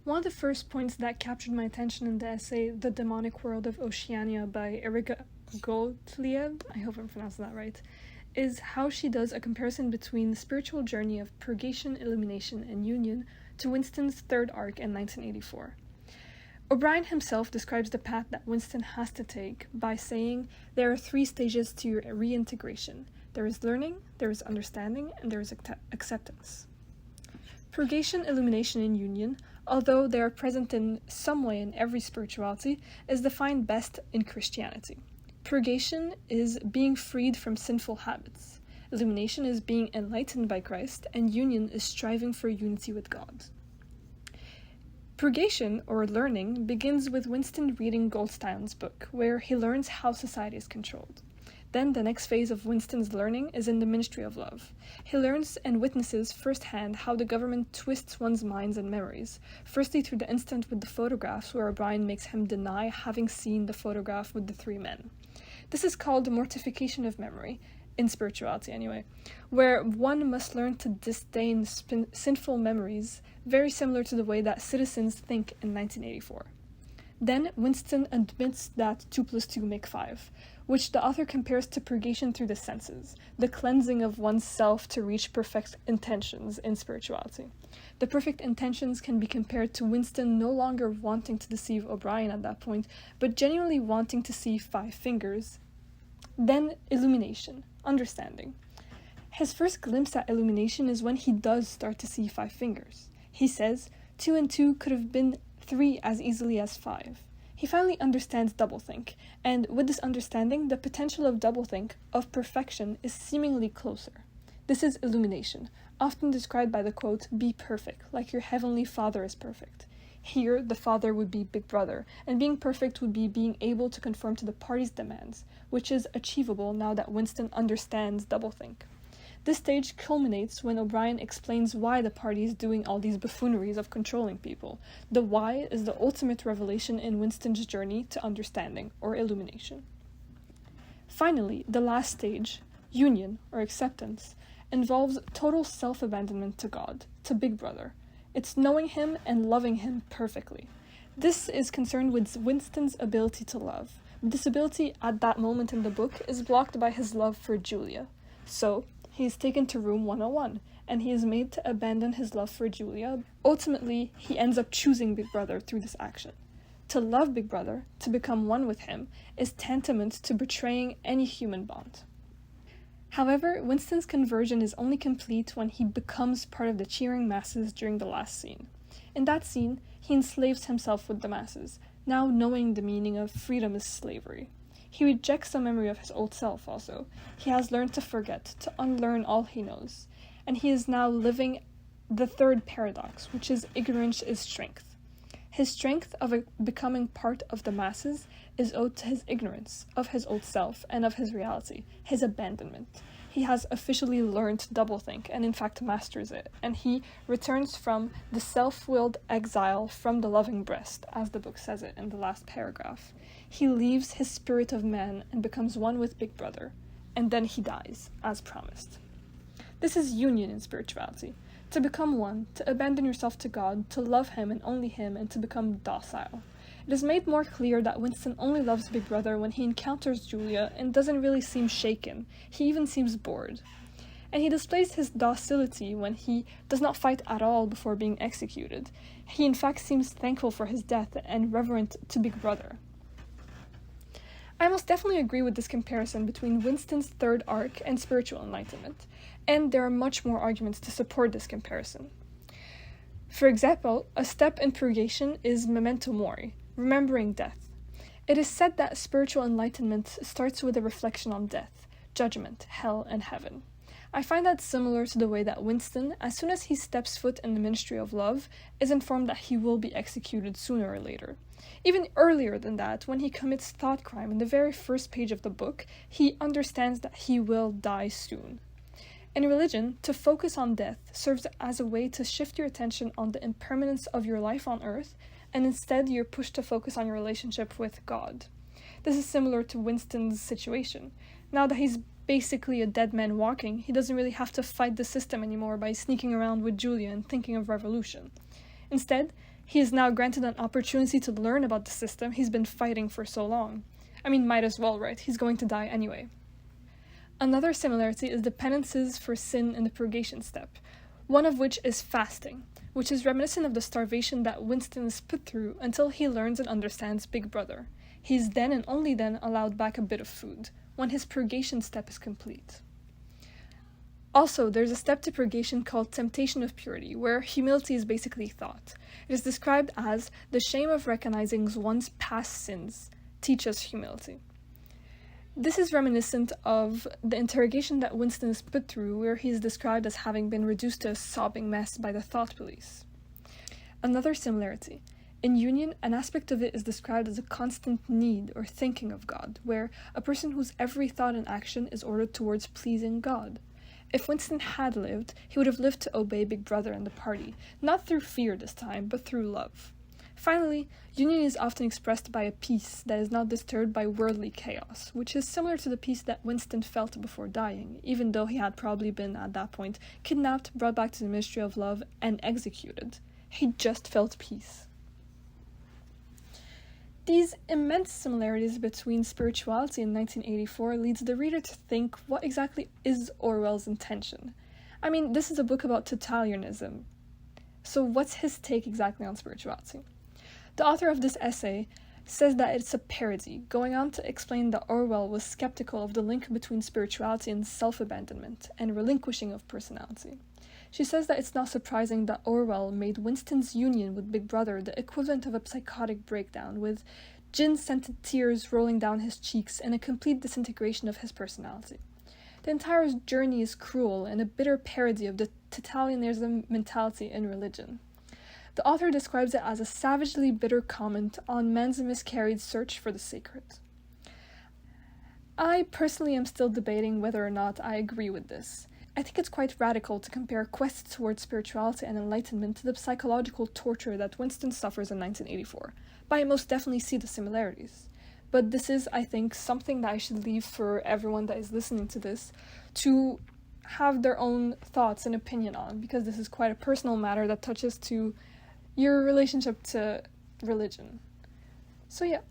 One of the first points that captured my attention in the essay The Demonic World of Oceania by Erika Gottlieb, I hope I'm pronouncing that right, is how she does a comparison between the spiritual journey of purgation, illumination, and union to Winston's third arc in 1984. O'Brien himself describes the path that Winston has to take by saying there are 3 stages to your reintegration. There is learning, there is understanding, and there is acceptance. Purgation, illumination, and union, although they are present in some way in every spirituality, is defined best in Christianity. Purgation is being freed from sinful habits. Illumination is being enlightened by Christ, and union is striving for unity with God. Purgation, or learning, begins with Winston reading Goldstein's book, where he learns how society is controlled. Then the next phase of Winston's learning is in the ministry of love. He learns and witnesses firsthand how the government twists one's minds and memories, firstly through the incident with the photographs where O'Brien makes him deny having seen the photograph with the 3 men. This is called the mortification of memory, in spirituality anyway, where one must learn to disdain sinful memories, very similar to the way that citizens think in 1984. Then Winston admits that 2 + 2 make 5, which the author compares to purgation through the senses, the cleansing of one's self to reach perfect intentions in spirituality. The perfect intentions can be compared to Winston no longer wanting to deceive O'Brien at that point, but genuinely wanting to see 5 fingers. Then illumination, understanding. His first glimpse at illumination is when he does start to see 5 fingers. He says 2 and 2 could have been 3 as easily as 5. He finally understands doublethink, and with this understanding, the potential of doublethink, of perfection, is seemingly closer. This is illumination, often described by the quote, "Be perfect, like your heavenly Father is perfect." Here, the Father would be Big Brother, and being perfect would be being able to conform to the party's demands, which is achievable now that Winston understands doublethink. This stage culminates when O'Brien explains why the party is doing all these buffooneries of controlling people. The why is the ultimate revelation in Winston's journey to understanding, or illumination. Finally, the last stage, union, or acceptance, involves total self-abandonment to God, to Big Brother. It's knowing him and loving him perfectly. This is concerned with Winston's ability to love. This ability at that moment in the book is blocked by his love for Julia. So, he is taken to room 101, and he is made to abandon his love for Julia. Ultimately, he ends up choosing Big Brother through this action. To love Big Brother, to become one with him, is tantamount to betraying any human bond. However, Winston's conversion is only complete when he becomes part of the cheering masses during the last scene. In that scene, he enslaves himself with the masses, now knowing the meaning of freedom is slavery. He rejects the memory of his old self also. He has learned to forget, to unlearn all he knows. And he is now living the third paradox, which is ignorance is strength. His strength of becoming part of the masses is owed to his ignorance of his old self and of his reality, his abandonment. He has officially learned doublethink and in fact masters it, and he returns from the self-willed exile from the loving breast, as the book says it in the last paragraph. He leaves his spirit of man and becomes one with Big Brother, and then he dies, as promised. This is union in spirituality. To become one, to abandon yourself to God, to love him and only him, and to become docile. It is made more clear that Winston only loves Big Brother when he encounters Julia and doesn't really seem shaken. He even seems bored. And he displays his docility when he does not fight at all before being executed. He in fact seems thankful for his death and reverent to Big Brother. I most definitely agree with this comparison between Winston's third arc and spiritual enlightenment, and there are much more arguments to support this comparison. For example, a step in purgation is memento mori, remembering death. It is said that spiritual enlightenment starts with a reflection on death, judgment, hell, and heaven. I find that similar to the way that Winston, as soon as he steps foot in the ministry of love, is informed that he will be executed sooner or later. Even earlier than that, when he commits thought crime in the very first page of the book, he understands that he will die soon. In religion, to focus on death serves as a way to shift your attention on the impermanence of your life on earth, and instead you're pushed to focus on your relationship with God. This is similar to Winston's situation. Now that he's basically a dead man walking, he doesn't really have to fight the system anymore by sneaking around with Julia and thinking of revolution. Instead, He is now granted an opportunity to learn about the system he's been fighting for so long. I mean, might as well, right? He's going to die anyway. Another similarity is the penances for sin in the purgation step, one of which is fasting, which is reminiscent of the starvation that Winston is put through until he learns and understands Big Brother. He is then and only then allowed back a bit of food, when his purgation step is complete. Also, there's a step to purgation called temptation of purity, where humility is basically thought. It is described as the shame of recognizing one's past sins teaches humility. This is reminiscent of the interrogation that Winston is put through, where he is described as having been reduced to a sobbing mess by the thought police. Another similarity. In union, an aspect of it is described as a constant need or thinking of God, where a person whose every thought and action is ordered towards pleasing God. If Winston had lived, he would have lived to obey Big Brother and the party, not through fear this time, but through love. Finally, union is often expressed by a peace that is not disturbed by worldly chaos, which is similar to the peace that Winston felt before dying, even though he had probably been, at that point, kidnapped, brought back to the Ministry of Love, and executed. He just felt peace. These immense similarities between spirituality in 1984 leads the reader to think, what exactly is Orwell's intention? I mean, this is a book about totalitarianism. So what's his take exactly on spirituality? The author of this essay says that it's a parody, going on to explain that Orwell was skeptical of the link between spirituality and self-abandonment and relinquishing of personality. She says that it's not surprising that Orwell made Winston's union with Big Brother the equivalent of a psychotic breakdown, with gin-scented tears rolling down his cheeks and a complete disintegration of his personality. The entire journey is cruel and a bitter parody of the totalitarianism mentality in religion. The author describes it as a savagely bitter comment on man's miscarried search for the sacred. I personally am still debating whether or not I agree with this. I think it's quite radical to compare quests towards spirituality and enlightenment to the psychological torture that Winston suffers in 1984, but I most definitely see the similarities. But this is, I think, something that I should leave for everyone that is listening to this to have their own thoughts and opinion on, because this is quite a personal matter that touches to your relationship to religion. So yeah.